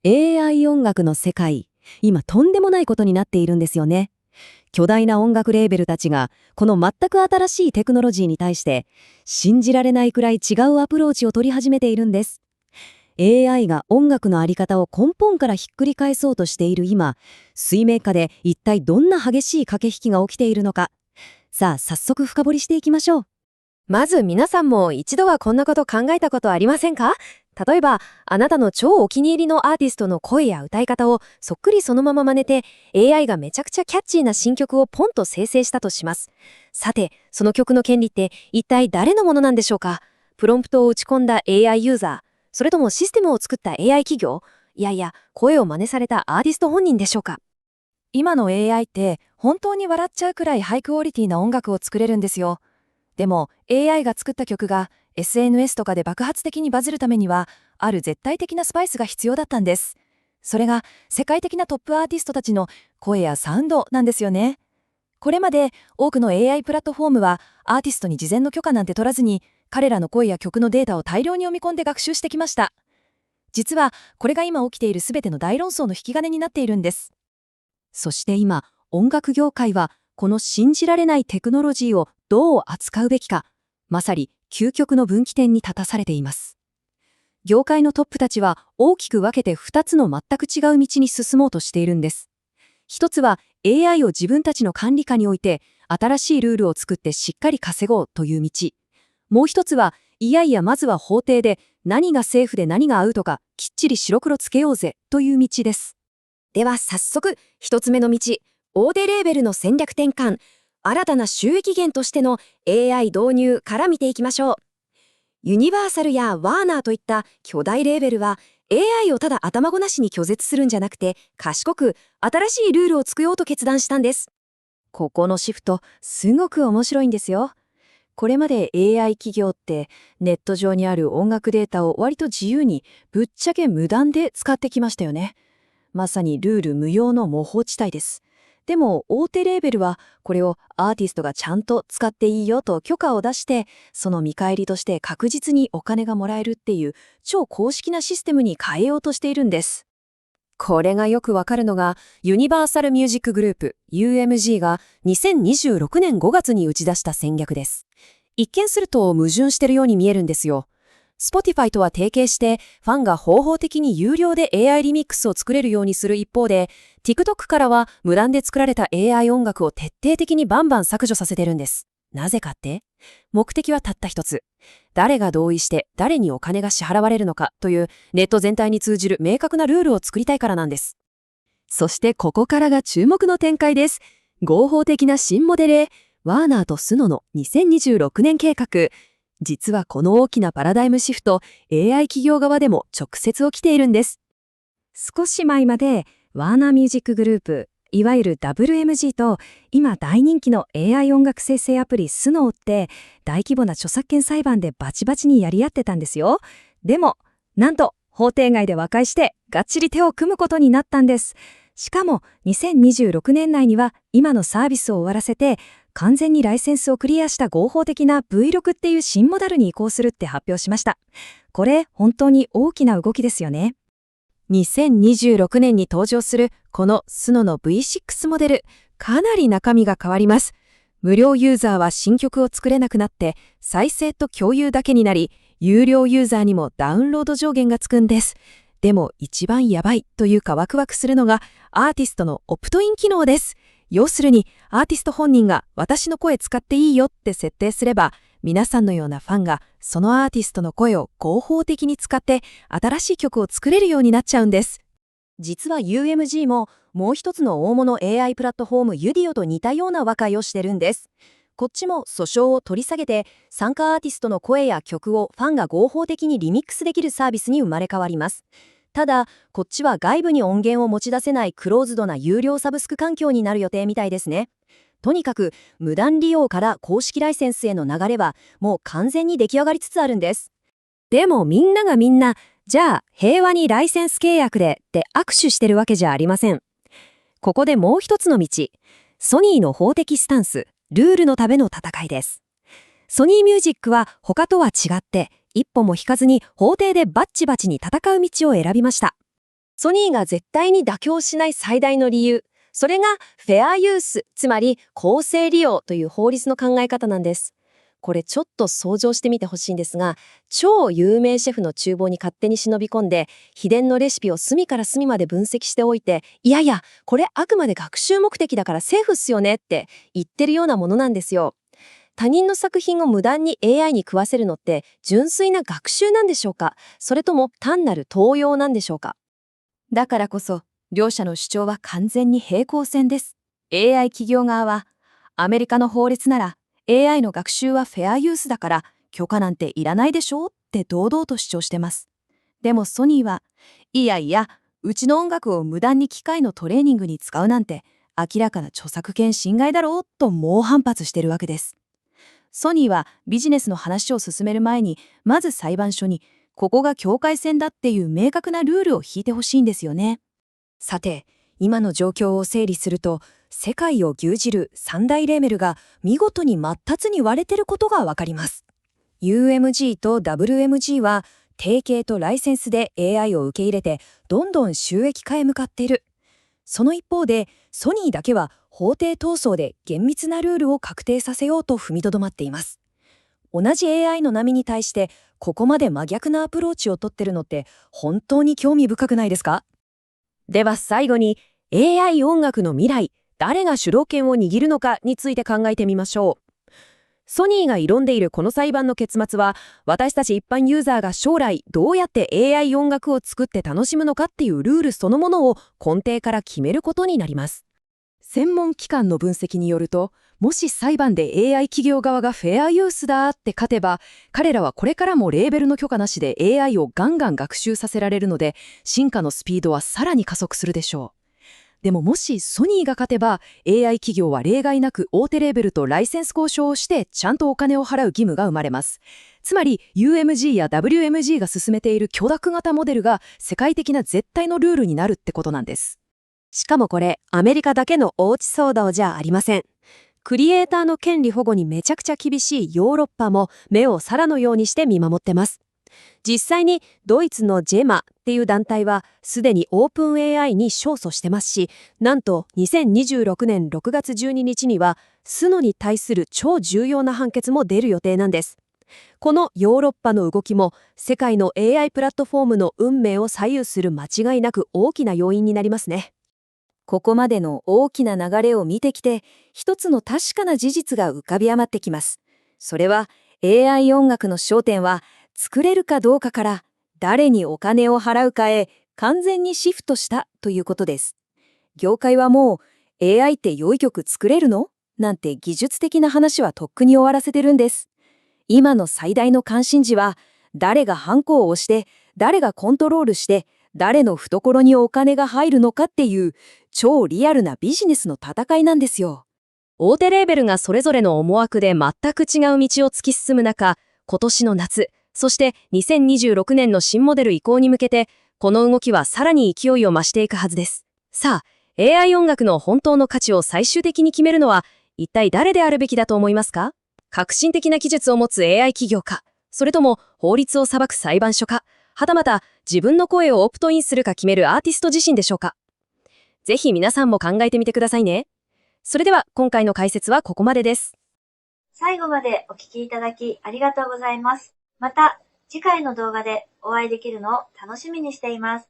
AI 音楽の世界、今とんでもないことになっているんですよね。巨大な音楽レーベルたちが、この全く新しいテクノロジーに対して、信じられないくらい違うアプローチを取り始めているんです。AI が音楽のあり方を根本からひっくり返そうとしている今、水面下で一体どんな激しい駆け引きが起きているのか。さあ、早速深掘りしていきましょう。まず皆さんも一度はこんなこと考えたことありませんか？例えば、あなたの超お気に入りのアーティストの声や歌い方をそっくりそのまま真似て AI がめちゃくちゃキャッチーな新曲をポンと生成したとします。さて、その曲の権利って一体誰のものなんでしょうか？プロンプトを打ち込んだ AI ユーザー、それともシステムを作った AI 企業？いやいや、声を真似されたアーティスト本人でしょうか？今の AI って本当に笑っちゃうくらいハイクオリティな音楽を作れるんですよ。でも AI が作った曲が SNS とかで爆発的にバズるためにはある絶対的なスパイスが必要だったんです。それが世界的なトップアーティストたちの声やサウンドなんですよね。これまで多くの AI プラットフォームはアーティストに事前の許可なんて取らずに彼らの声や曲のデータを大量に読み込んで学習してきました。実はこれが今起きている全ての大論争の引き金になっているんです。そして今、音楽業界はこの信じられないテクノロジーをどう扱うべきか、まさに究極の分岐点に立たされています。業界のトップたちは大きく分けて2つの全く違う道に進もうとしているんです。一つは AI を自分たちの管理下において新しいルールを作ってしっかり稼ごうという道。もう一つは、いやいやまずは法廷で何がセーフで何がアウトかきっちり白黒つけようぜという道です。では早速、一つ目の道、大手レーベルの戦略転換、新たな収益源としての AI 導入から見ていきましょう。ユニバーサルやワーナーといった巨大レーベルは AI をただ頭ごなしに拒絶するんじゃなくて、賢く新しいルールを作ろうと決断したんです。ここのシフト、すごく面白いんですよ。これまで AI 企業ってネット上にある音楽データを割と自由にぶっちゃけ無断で使ってきましたよね。まさにルール無用の模倣地帯です。でも大手レーベルはこれをアーティストがちゃんと使っていいよと許可を出して、その見返りとして確実にお金がもらえるっていう超公式なシステムに変えようとしているんです。これがよくわかるのが、ユニバーサルミュージックグループ UMG が2026年5月に打ち出した戦略です。一見すると矛盾してるように見えるんですよ。Spotify とは提携して、ファンが方法的に有料で AI リミックスを作れるようにする一方で、TikTok からは無断で作られた AI 音楽を徹底的にバンバン削除させてるんです。なぜかって？目的はたった一つ。誰が同意して誰にお金が支払われるのかというネット全体に通じる明確なルールを作りたいからなんです。そしてここからが注目の展開です。合法的な新モデルへ、ワーナーとスノの2026年計画。実はこの大きなパラダイムシフト、AI 企業側でも直接起きているんです。少し前までワーナーミュージックグループ、いわゆる WMG と今大人気の AI 音楽生成アプリスノーって大規模な著作権裁判でバチバチにやり合ってたんですよ。でもなんと法廷外で和解してがっちり手を組むことになったんです。しかも2026年内には今のサービスを終わらせて完全にライセンスをクリアした合法的な V6 っていう新モデルに移行するって発表しました。これ本当に大きな動きですよね。2026年に登場するこのスノの V6 モデル、かなり中身が変わります。無料ユーザーは新曲を作れなくなって再生と共有だけになり、有料ユーザーにもダウンロード上限がつくんです。でも一番やばいというかワクワクするのがアーティストのオプトイン機能です。要するにアーティスト本人が私の声使っていいよって設定すれば、皆さんのようなファンがそのアーティストの声を合法的に使って新しい曲を作れるようになっちゃうんです。実は UMG ももう一つの大物 AI プラットフォームユディオと似たような和解をしてるんです。こっちも訴訟を取り下げて参加アーティストの声や曲をファンが合法的にリミックスできるサービスに生まれ変わります。ただこっちは外部に音源を持ち出せないクローズドな有料サブスク環境になる予定みたいですね。とにかく無断利用から公式ライセンスへの流れはもう完全に出来上がりつつあるんです。でもみんながみんな、じゃあ平和にライセンス契約でって握手してるわけじゃありません。ここでもう一つの道、ソニーの法的スタンス、ルールのための戦いです。ソニーミュージックは他とは違って一歩も引かずに法廷でバッチバチに戦う道を選びました。ソニーが絶対に妥協しない最大の理由、それがフェアユース、つまり公正利用という法律の考え方なんです。これちょっと想像してみてほしいんですが、超有名シェフの厨房に勝手に忍び込んで、秘伝のレシピを隅から隅まで分析しておいて、いやいや、これあくまで学習目的だからセーフっすよねって言ってるようなものなんですよ。他人の作品を無断に AI に食わせるのって純粋な学習なんでしょうか？それとも単なる盗用なんでしょうか？だからこそ、両者の主張は完全に平行線です。AI 企業側は、アメリカの法律なら AI の学習はフェアユースだから許可なんていらないでしょうって堂々と主張してます。でもソニーは、いやいや、うちの音楽を無断に機械のトレーニングに使うなんて明らかな著作権侵害だろうと猛反発してるわけです。ソニーはビジネスの話を進める前に、まず裁判所に、ここが境界線だっていう明確なルールを引いてほしいんですよね。さて、今の状況を整理すると、世界を牛耳る三大レーベルが見事に真っ二つに割れてることがわかります。UMG と WMG は提携とライセンスで AI を受け入れてどんどん収益化へ向かっている。その一方でソニーだけは法廷闘争で厳密なルールを確定させようと踏みとどまっています。同じ AI の波に対してここまで真逆なアプローチを取ってるのって本当に興味深くないですか？では最後に AI 音楽の未来、誰が主導権を握るのかについて考えてみましょう。ソニーが挑んでいるこの裁判の結末は、私たち一般ユーザーが将来どうやって AI 音楽を作って楽しむのかっていうルールそのものを根底から決めることになります。専門機関の分析によると、もし裁判で AI 企業側がフェアユースだって勝てば、彼らはこれからもレーベルの許可なしで AI をガンガン学習させられるので、進化のスピードはさらに加速するでしょう。でももしソニーが勝てば、AI 企業は例外なく大手レーベルとライセンス交渉をしてちゃんとお金を払う義務が生まれます。つまり UMG や WMG が進めている許諾型モデルが世界的な絶対のルールになるってことなんです。しかもこれ、アメリカだけの大地騒動じゃありません。クリエイターの権利保護にめちゃくちゃ厳しいヨーロッパも目を皿のようにして見守ってます。実際にドイツのジェマっていう団体はすでにオープン AI に勝訴してますし、なんと2026年6月12日にはスノに対する超重要な判決も出る予定なんです。このヨーロッパの動きも世界の AI プラットフォームの運命を左右する間違いなく大きな要因になりますね。ここまでの大きな流れを見てきて、一つの確かな事実が浮かび上がってきます。それは AI 音楽の焦点は作れるかどうかから誰にお金を払うかへ完全にシフトしたということです。業界はもう AI って良い曲作れるの？なんて技術的な話はとっくに終わらせてるんです。今の最大の関心事は誰がハンコを押して誰がコントロールして誰の懐にお金が入るのかっていう超リアルなビジネスの戦いなんですよ。大手レーベルがそれぞれの思惑で全く違う道を突き進む中、今年の夏、そして2026年の新モデル移行に向けて、この動きはさらに勢いを増していくはずです。さあ、AI 音楽の本当の価値を最終的に決めるのは、一体誰であるべきだと思いますか？革新的な技術を持つ AI 企業か、それとも法律を裁く裁判所か、はたまた自分の声をオプトインするか決めるアーティスト自身でしょうか？ぜひ皆さんも考えてみてくださいね。それでは今回の解説はここまでです。最後までお聞きいただきありがとうございます。また次回の動画でお会いできるのを楽しみにしています。